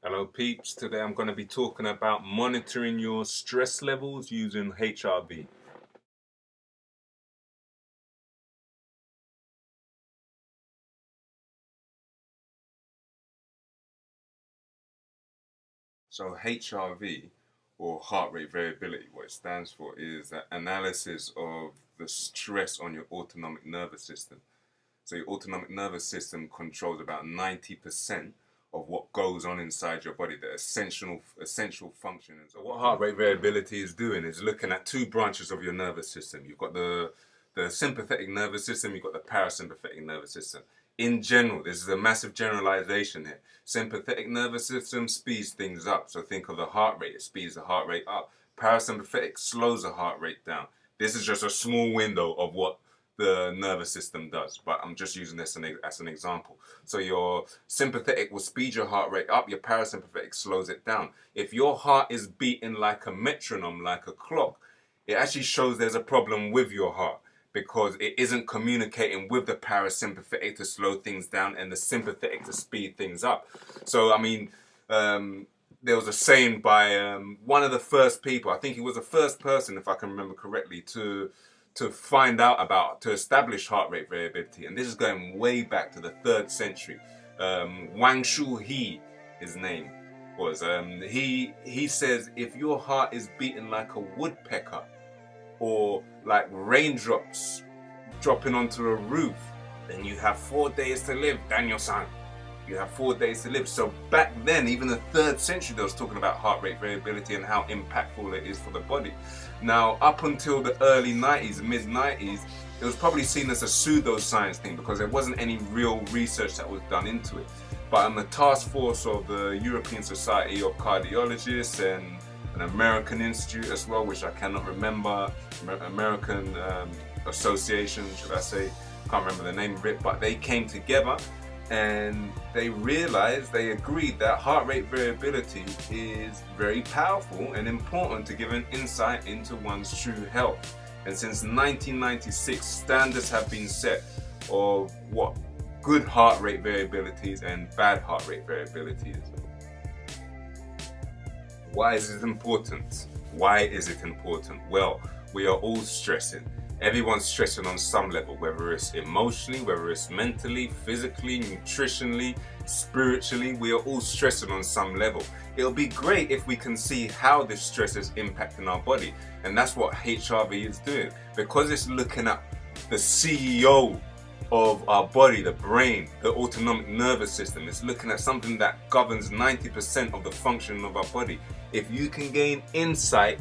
Hello peeps, today I'm going to be talking about monitoring your stress levels using HRV. So HRV, or heart rate variability, what it stands for is the analysis of the stress on your autonomic nervous system. So your autonomic nervous system controls about 90% of what goes on inside your body, the essential functions. So what heart rate variability is doing is looking at two branches of your nervous system. You've got the sympathetic nervous system, you've got the parasympathetic nervous system. In general, this is a massive generalization here. Sympathetic nervous system speeds things up. So think of the heart rate, it speeds the heart rate up. Parasympathetic slows the heart rate down. This is just a small window of what the nervous system does, but I'm just using this as an example. So your sympathetic will speed your heart rate up, your parasympathetic slows it down. If your heart is beating like a metronome, like a clock, it actually shows there's a problem with your heart because it isn't communicating with the parasympathetic to slow things down and the sympathetic to speed things up. So I mean, there was a saying by one of the first people, I think he was the first person, if I can remember correctly, to establish heart rate variability, and this is going way back to the 3rd century. Wang Shu He, his name was. He says if your heart is beating like a woodpecker or like raindrops dropping onto a roof, then you have 4 days to live, Daniel-san. You have 4 days to live. So back then, even the 3rd century, they was talking about heart rate variability and how impactful it is for the body. Now, up until the early 90s, mid-90s, it was probably seen as a pseudo-science thing because there wasn't any real research that was done into it. But I'm a task force of the European Society of Cardiologists and an American institute as well, which I cannot remember, American Association, should I say, can't remember the name of it, but they came together and they realized, they agreed that heart rate variability is very powerful and important to give an insight into one's true health. And since 1996, standards have been set of what good heart rate variability is and bad heart rate variability is. Why is it important? Why is it important? Well, we are all stressing. Everyone's stressing on some level, whether it's emotionally, whether it's mentally, physically, nutritionally, spiritually. We are all stressing on some level. It'll be great if we can see how this stress is impacting our body. And that's what HRV is doing. Because it's looking at the CEO of our body, the brain, the autonomic nervous system. It's looking at something that governs 90% of the functioning of our body. If you can gain insight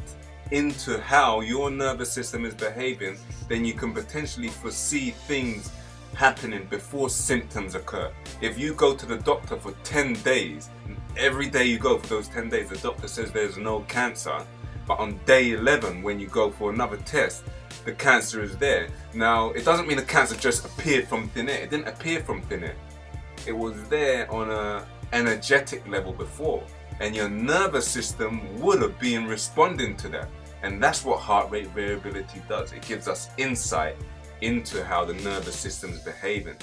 into how your nervous system is behaving, then you can potentially foresee things happening before symptoms occur. If you go to the doctor for 10 days, every day you go for those 10 days, the doctor says there's no cancer, but on day 11 when you go for another test, the cancer is there. Now, it doesn't mean the cancer just appeared from thin air. It didn't appear from thin air. It was there on an energetic level before, and your nervous system would have been responding to that. And that's what heart rate variability does. It gives us insight into how the nervous system is behaving.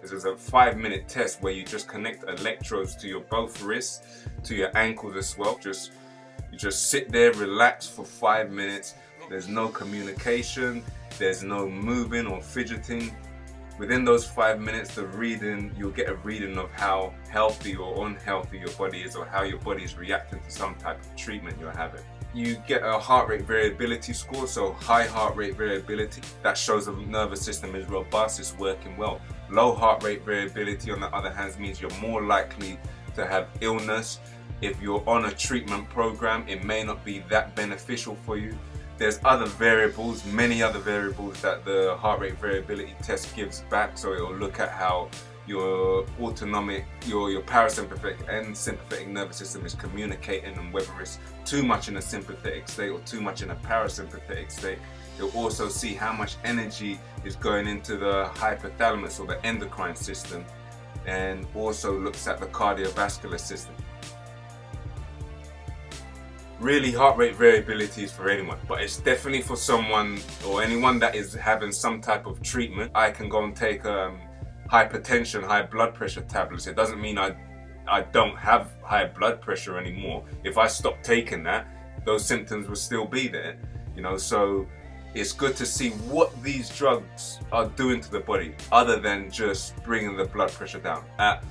This is a 5-minute test where you just connect electrodes to your both wrists, to your ankles as well. You just sit there, relax for 5 minutes. There's no communication, there's no moving or fidgeting. Within those 5 minutes, you'll get a reading of how healthy or unhealthy your body is, or how your body is reacting to some type of treatment you're having. You get a heart rate variability score, so high heart rate variability, that shows the nervous system is robust, it's working well. Low heart rate variability, on the other hand, means you're more likely to have illness. If you're on a treatment program, it may not be that beneficial for you. There's other variables, many other variables that the heart rate variability test gives back. So it will look at how your autonomic, your parasympathetic and sympathetic nervous system is communicating, and whether it's too much in a sympathetic state or too much in a parasympathetic state. It'll also see how much energy is going into the hypothalamus or the endocrine system, and also looks at the cardiovascular system. Really, heart rate variability is for anyone, but it's definitely for someone or anyone that is having some type of treatment. I can go and take hypertension, high blood pressure tablets. It doesn't mean I don't have high blood pressure anymore. If I stop taking that, those symptoms will still be there, you know. So it's good to see what these drugs are doing to the body, other than just bringing the blood pressure down. At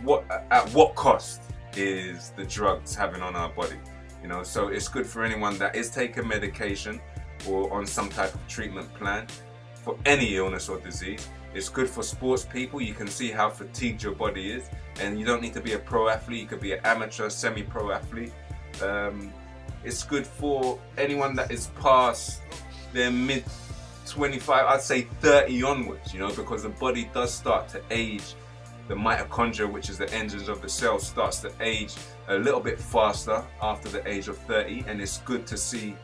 what cost is the drugs having on our body, you know? So it's good for anyone that is taking medication or on some type of treatment plan for any illness or disease. It's good for sports people. You can see how fatigued your body is, and you don't need to be a pro athlete. You could be an amateur, semi-pro athlete. It's good for anyone that is past their mid 25, I'd say 30 onwards, you know, because the body does start to age. The mitochondria, which is the engines of the cell, starts to age a little bit faster after the age of 30, and it's good to see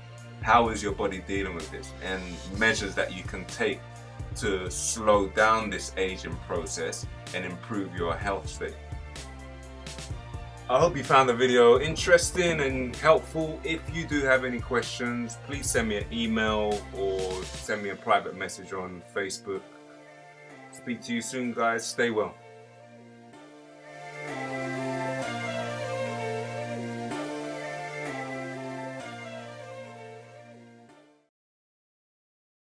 how is your body dealing with this, and measures that you can take to slow down this aging process and improve your health state. I hope you found the video interesting and helpful. If you do have any questions, please send me an email or send me a private message on Facebook. Speak to you soon, guys. Stay well.